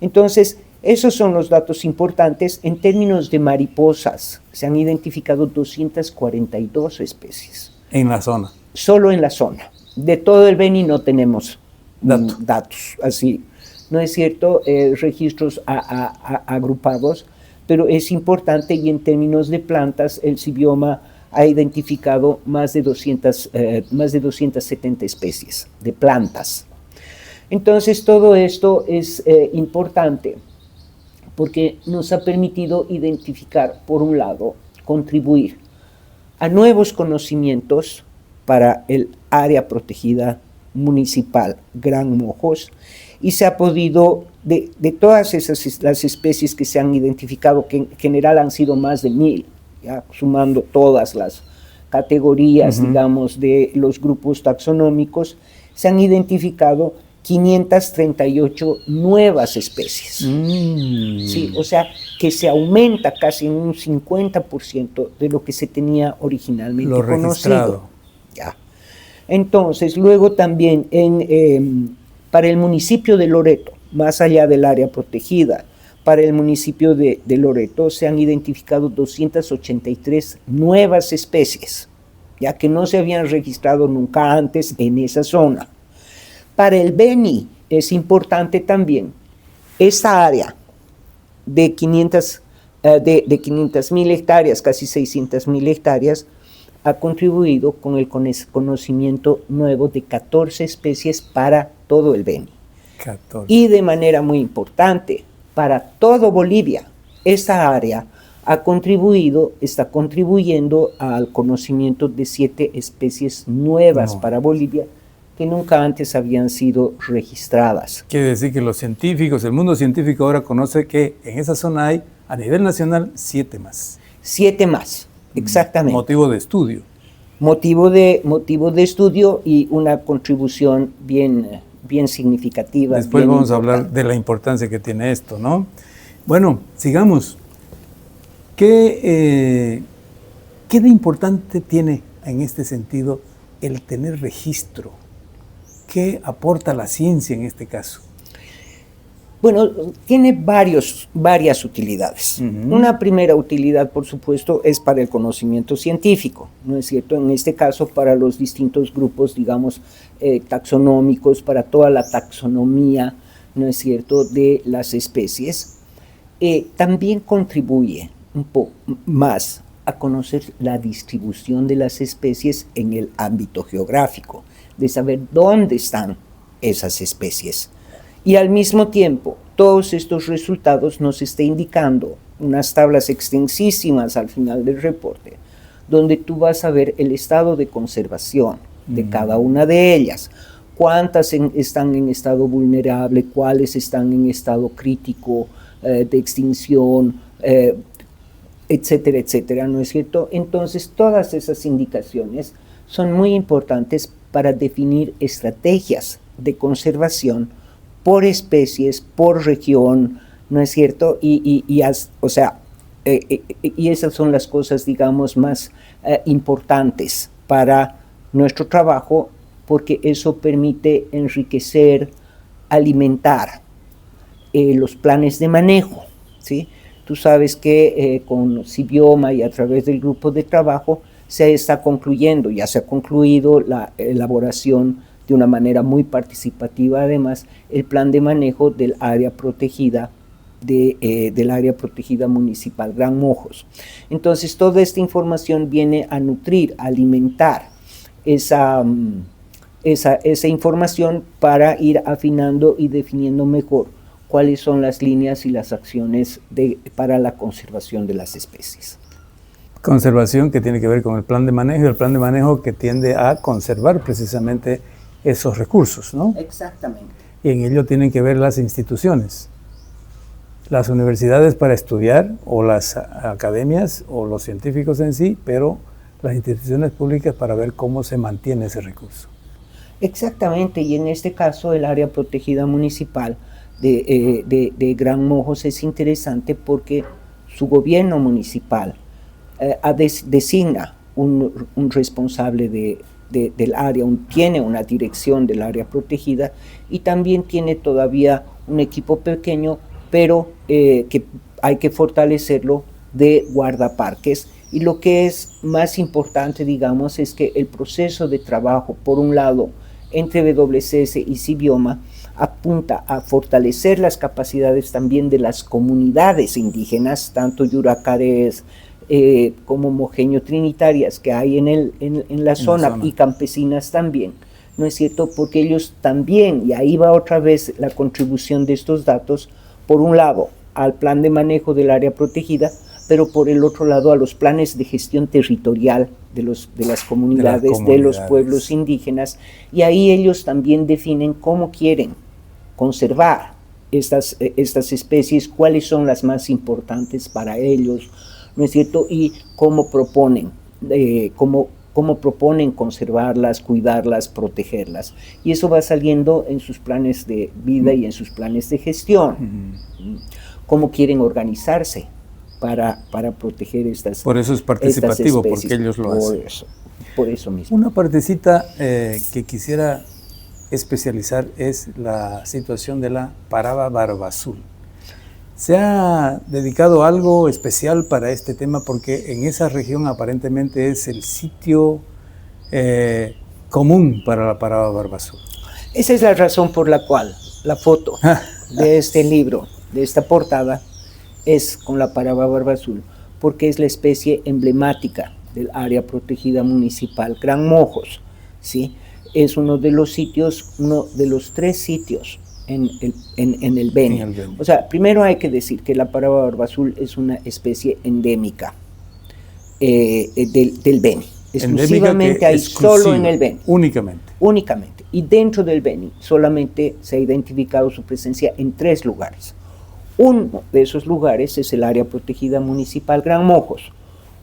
Entonces, esos son los datos importantes. En términos de mariposas, se han identificado 242 especies. En la zona. Solo en la zona. De todo el Beni no tenemos datos así. No es cierto, registros agrupados, pero es importante, y en términos de plantas, el Cibioma ha identificado más de 270 especies de plantas. Entonces, todo esto es importante porque nos ha permitido identificar, por un lado, contribuir a nuevos conocimientos para el área protegida municipal Gran Mojos, y se ha podido, de todas las especies que se han identificado, que en general han sido más de 1000, ¿ya? Sumando todas las categorías, digamos, de los grupos taxonómicos, se han identificado 538 nuevas especies. Sí, o sea, que se aumenta casi en un 50% de lo que se tenía originalmente conocido. Ya. Entonces, luego también para el municipio de Loreto, más allá del área protegida, para el municipio de Loreto se han identificado 283 nuevas especies, ya que no se habían registrado nunca antes en esa zona. Para el Beni es importante también esta área de 500.000 hectáreas, casi 600.000 hectáreas, ha contribuido con el conocimiento nuevo de 14 especies para todo el Beni. 14. Y de manera muy importante, para todo Bolivia, esta área está contribuyendo al conocimiento de 7 especies nuevas para Bolivia, que nunca antes habían sido registradas. Quiere decir que los científicos, el mundo científico ahora conoce que en esa zona hay, a nivel nacional, 7 más. 7 más, exactamente. Motivo de estudio. Motivo de estudio y una contribución bien significativa. Después bien vamos a hablar de la importancia que tiene esto, ¿no? Bueno, sigamos. ¿Qué de importante tiene en este sentido el tener registro? ¿Qué aporta la ciencia en este caso? Bueno, tiene varias utilidades. Una primera utilidad, por supuesto, es para el conocimiento científico, ¿no es cierto? En este caso, para los distintos grupos, digamos, taxonómicos, para toda la taxonomía, ¿no es cierto?, de las especies. También contribuye un poco más a conocer la distribución de las especies en el ámbito geográfico, de saber dónde están esas especies. Y al mismo tiempo, todos estos resultados nos está indicando unas tablas extensísimas al final del reporte, donde tú vas a ver el estado de conservación de cada una de ellas, cuántas están en estado vulnerable, cuáles están en estado crítico de extinción, etcétera, etcétera, ¿no es cierto? Entonces, todas esas indicaciones son muy importantes para definir estrategias de conservación por especies, por región, ¿no es cierto? Y esas son las cosas, digamos, más importantes para nuestro trabajo, porque eso permite enriquecer, alimentar los planes de manejo, ¿sí? Tú sabes que con Cibioma y a través del grupo de trabajo ya se ha concluido la elaboración de una manera muy participativa, además, el plan de manejo del área protegida, del área protegida municipal Gran Mojos. Entonces, toda esta información viene a nutrir, a alimentar esa información para ir afinando y definiendo mejor cuáles son las líneas y las acciones para la conservación de las especies. Conservación que tiene que ver con el plan de manejo, y el plan de manejo que tiende a conservar precisamente esos recursos, ¿no? Exactamente. Y en ello tienen que ver las instituciones, las universidades para estudiar, o las academias, o los científicos en sí, pero las instituciones públicas para ver cómo se mantiene ese recurso. Exactamente, y en este caso el área protegida municipal de Gran Mojos es interesante porque su gobierno municipal designa un responsable del área, tiene una dirección del área protegida y también tiene todavía un equipo pequeño, pero que hay que fortalecerlo, de guardaparques. Y lo que es más importante, digamos, es que el proceso de trabajo, por un lado, entre WCS y Cibioma, apunta a fortalecer las capacidades también de las comunidades indígenas, tanto yuracarés como mojeño trinitarias que hay en la zona y campesinas también, ¿no es cierto? Porque ellos también, y ahí va otra vez la contribución de estos datos, por un lado al plan de manejo del área protegida, pero por el otro lado a los planes de gestión territorial de las comunidades, de los pueblos indígenas, y ahí ellos también definen cómo quieren conservar estas especies, cuáles son las más importantes para ellos, ¿no es cierto? Y cómo proponen, cómo cómo proponen conservarlas, cuidarlas, protegerlas. Y eso va saliendo en sus planes de vida y en sus planes de gestión. Cómo quieren organizarse para proteger estas especies. Por eso es participativo, porque ellos lo hacen. Por eso mismo. Una partecita que quisiera especializar es la situación de la paraba barbazul. ¿Se ha dedicado algo especial para este tema? Porque en esa región aparentemente es el sitio común para la paraba barbazul. Esa es la razón por la cual la foto de este libro, de esta portada, es con la paraba barbazul, porque es la especie emblemática del área protegida municipal Gran Mojos, ¿sí? Es uno de los 3 sitios en el Beni. O sea, primero hay que decir que la paraba barbazul es una especie endémica del Beni. Exclusivamente hay solo en el Beni. Únicamente. Y dentro del Beni solamente se ha identificado su presencia en 3 lugares. Uno de esos lugares es el área protegida municipal Gran Mojos.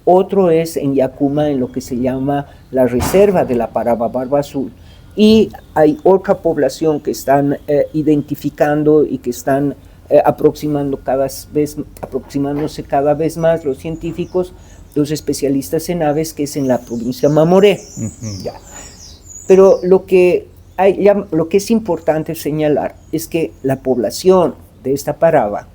Otro es en Yacuma, en lo que se llama la reserva de la paraba barbazul. Y hay otra población que están identificando y que están aproximándose cada vez más los científicos, los especialistas en aves, que es en la provincia Mamoré. Ya. Pero lo que es importante señalar es que la población de esta paraba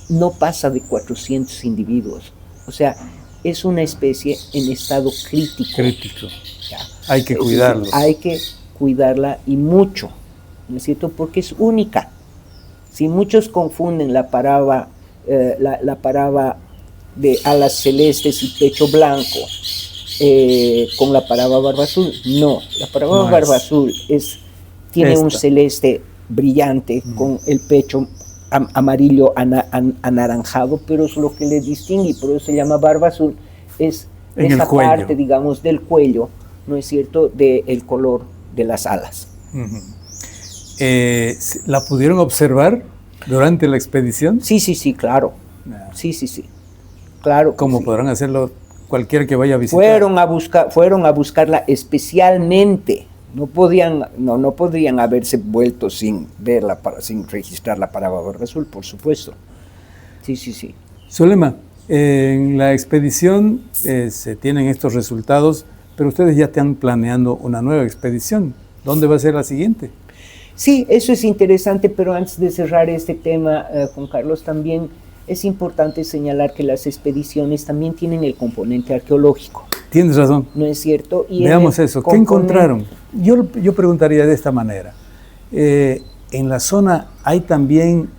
no pasa de 400 individuos. O sea, es una especie en estado crítico. Ya. Hay que cuidarlos. Hay que cuidarla y mucho, ¿no es cierto? Porque es única. Si muchos confunden la paraba de alas celestes y pecho blanco con la paraba barbazul, no. La paraba barbazul tiene un celeste brillante con el pecho amarillo anaranjado, pero es lo que le distingue, y por eso se llama barbazul, es esa parte, digamos, del cuello, ¿no es cierto?, del color de las alas. ¿La pudieron observar durante la expedición? Sí, claro. Sí. Claro. Como podrán hacerlo cualquier que vaya a visitar. Fueron a buscarla especialmente. No podrían haberse vuelto sin verla, sin registrar la paraba barbazul, por supuesto. Sí. Zulema, en la expedición se tienen estos resultados, pero ustedes ya están planeando una nueva expedición. ¿Dónde va a ser la siguiente? Sí, eso es interesante, pero antes de cerrar este tema, Juan Carlos, también es importante señalar que las expediciones también tienen el componente arqueológico. Tienes razón. ¿No es cierto? Y veamos eso. ¿Qué encontraron? Yo preguntaría de esta manera. ¿En la zona hay también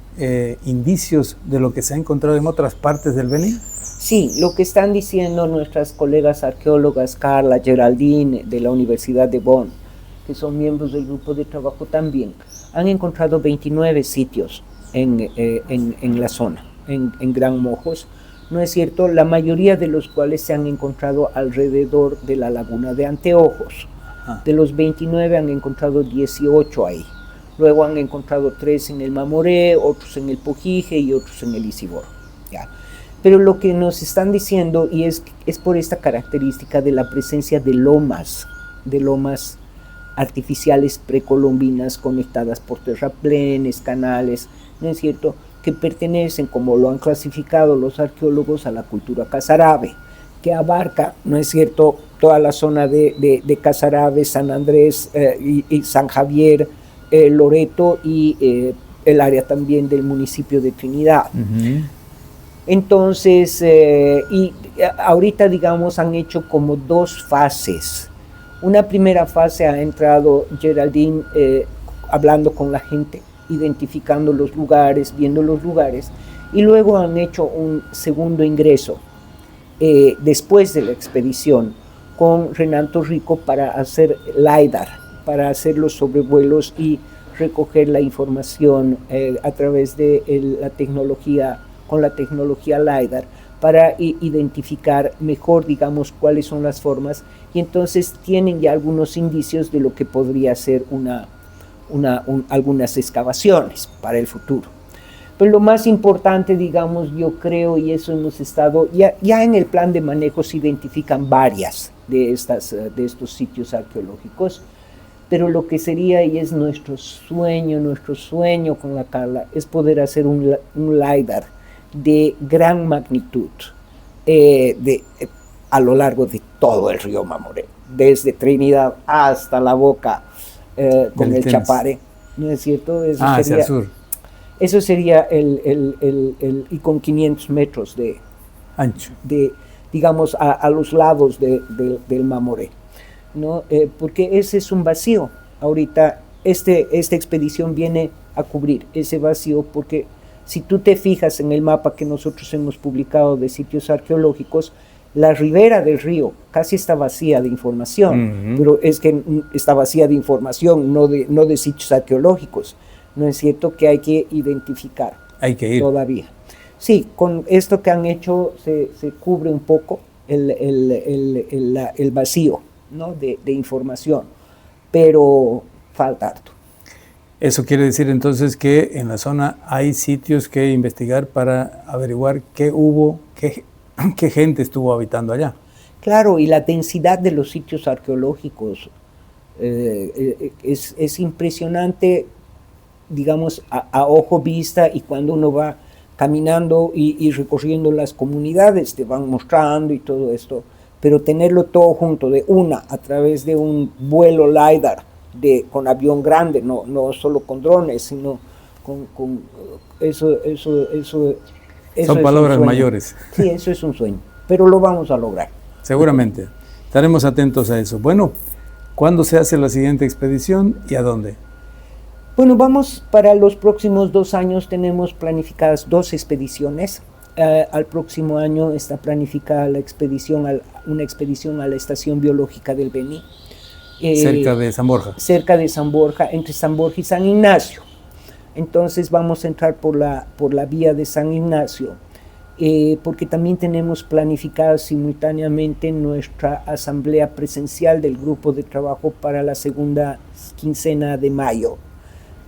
indicios de lo que se ha encontrado en otras partes del Beni? Sí, lo que están diciendo nuestras colegas arqueólogas Carla, Geraldine, de la Universidad de Bonn, que son miembros del grupo de trabajo también, han encontrado 29 sitios en la zona, en Gran Mojos, ¿no es cierto? La mayoría de los cuales se han encontrado alrededor de la laguna de Anteojos. De los 29 han encontrado 18 ahí. Luego han encontrado 3 en el Mamoré, otros en el Pojije y otros en el Isiboro. ¿Ya? Pero lo que nos están diciendo, y es por esta característica de la presencia de lomas artificiales precolombinas conectadas por terraplenes, canales, ¿no es cierto?, que pertenecen, como lo han clasificado los arqueólogos, a la cultura Casarabe, que abarca, ¿no es cierto?, toda la zona de Casarabe, San Andrés y San Javier, Loreto y el área también del municipio de Trinidad. Entonces, y ahorita, digamos, han hecho como 2 fases. Una primera fase ha entrado Geraldine hablando con la gente, identificando los lugares, viendo los lugares, y luego han hecho un segundo ingreso después de la expedición con Renato Rico para hacer LiDAR, para hacer los sobrevuelos y recoger la información a través de la tecnología, con la tecnología LiDAR, para identificar mejor, digamos, cuáles son las formas, y entonces tienen ya algunos indicios de lo que podría ser algunas excavaciones para el futuro. Pero lo más importante, digamos, yo creo, y eso hemos estado, ya en el plan de manejo se identifican varias de estos sitios arqueológicos, pero lo que sería, y es nuestro sueño con la Carla, es poder hacer un LiDAR de gran magnitud a lo largo de todo el río Mamoré, desde Trinidad hasta la boca con el Chapare, ¿no es cierto? Eso sería, hacia el sur. Eso sería y con 500 metros de ancho, digamos, a los lados del Mamoré, ¿no? Porque ese es un vacío. Ahorita esta expedición viene a cubrir ese vacío, porque si tú te fijas en el mapa que nosotros hemos publicado de sitios arqueológicos, la ribera del río casi está vacía de información, pero es que está vacía de información, no de sitios arqueológicos. ¿No es cierto? Que hay que identificar. Hay que ir. Todavía. Sí, con esto que han hecho se cubre un poco el vacío, ¿no? de información, pero falta harto. Eso quiere decir entonces que en la zona hay sitios que investigar para averiguar qué hubo, qué gente estuvo habitando allá. Claro, y la densidad de los sitios arqueológicos es impresionante, digamos, a ojo vista, y cuando uno va caminando y recorriendo las comunidades te van mostrando y todo esto, pero tenerlo todo junto a través de un vuelo LiDAR con avión grande, no solo con drones, sino con eso son palabras mayores. Sí, eso es un sueño, pero lo vamos a lograr. Seguramente, estaremos atentos a eso. Bueno, ¿cuándo se hace la siguiente expedición y a dónde? Bueno, vamos para los próximos 2 años, tenemos planificadas 2 expediciones. Al próximo año está planificada una expedición a la Estación Biológica del Beni. Cerca de San Borja. Cerca de San Borja, entre San Borja y San Ignacio. Entonces vamos a entrar por la vía de San Ignacio, porque también tenemos planificada simultáneamente nuestra asamblea presencial del grupo de trabajo para la segunda quincena de mayo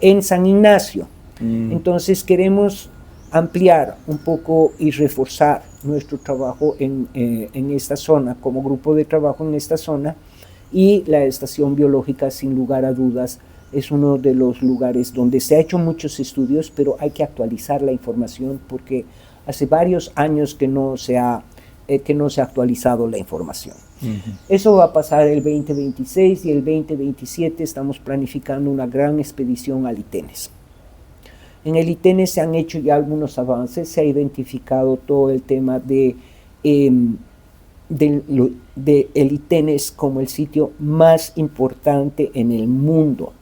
en San Ignacio. Entonces queremos ampliar un poco y reforzar nuestro trabajo en esta zona, como grupo de trabajo en esta zona, y la estación biológica, sin lugar a dudas, es uno de los lugares donde se ha hecho muchos estudios, pero hay que actualizar la información porque hace varios años que no se ha actualizado la información. Eso va a pasar el 2026, y el 2027 estamos planificando una gran expedición al Itenes. En el Itenes se han hecho ya algunos avances, se ha identificado todo el tema de el Itenes como el sitio más importante en el mundo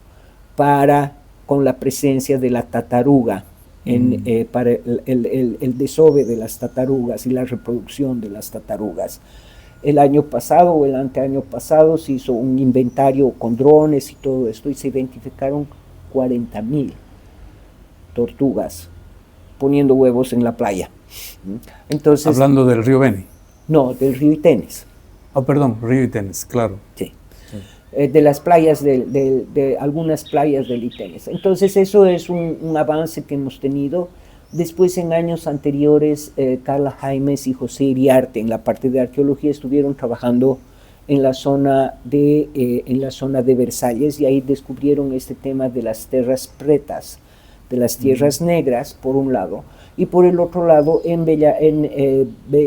con la presencia de la tataruga, para el desove de las tatarugas y la reproducción de las tatarugas. El año pasado o el anteaño pasado se hizo un inventario con drones y todo esto, y se identificaron 40,000 tortugas poniendo huevos en la playa. Entonces, hablando del río Beni. No, del río Itenes. Perdón, río Itenes, claro. Sí. De las playas, de algunas playas del Itenes. Entonces eso es un avance que hemos tenido. Después, en años anteriores, Carla Jaimes y José Iriarte, en la parte de arqueología, estuvieron trabajando en la zona de Versalles, y ahí descubrieron este tema de las tierras pretas, de las tierras negras, por un lado, y por el otro lado, en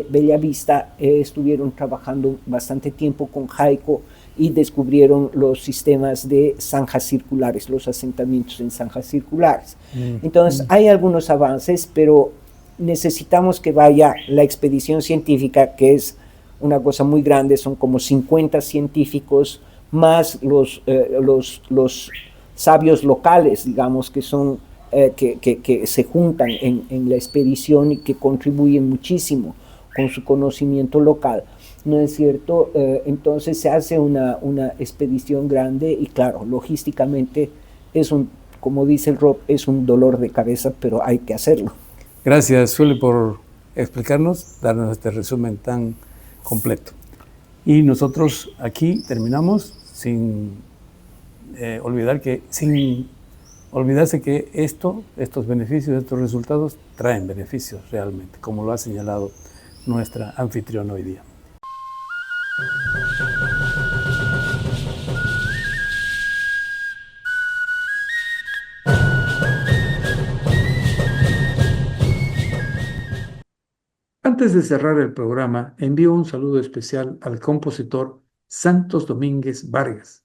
Bellavista, estuvieron trabajando bastante tiempo con Jaico, y descubrieron los sistemas de zanjas circulares, los asentamientos en zanjas circulares. Entonces, hay algunos avances, pero necesitamos que vaya la expedición científica, que es una cosa muy grande, son como 50 científicos, más los sabios locales, digamos, que son que se juntan en la expedición y que contribuyen muchísimo con su conocimiento local. ¿No es cierto? Entonces se hace una expedición grande, y claro, logísticamente como dice el Rob, es un dolor de cabeza, pero hay que hacerlo. Gracias, Zuli, por explicarnos, darnos este resumen tan completo. Y nosotros aquí terminamos sin olvidar que sin olvidarse que estos beneficios, estos resultados traen beneficios realmente, como lo ha señalado nuestra anfitriona hoy día. Antes de cerrar el programa, envío un saludo especial al compositor Santos Domínguez Vargas.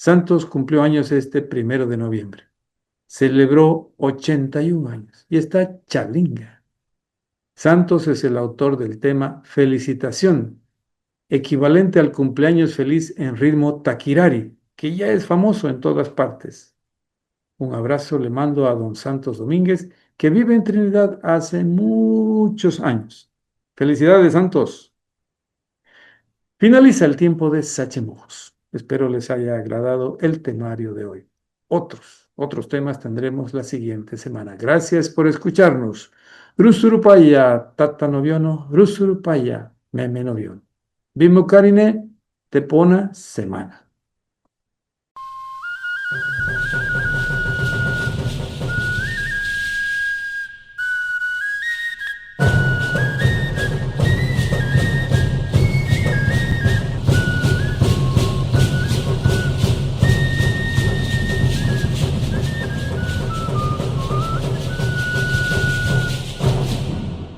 Santos cumplió años este 1 de noviembre. Celebró 81 años y está chalinga. Santos es el autor del tema Felicitación, equivalente al cumpleaños feliz en ritmo taquirari, que ya es famoso en todas partes. Un abrazo le mando a don Santos Domínguez, que vive en Trinidad hace muchos años. Felicidades, Santos. Finaliza el tiempo de Sachemojos. Espero les haya agradado el temario de hoy. Otros temas tendremos la siguiente semana. Gracias por escucharnos. Rusurupaya, tata noviono, rusurupaya, meme noviono. Bimbo Karine, Tepona, semana.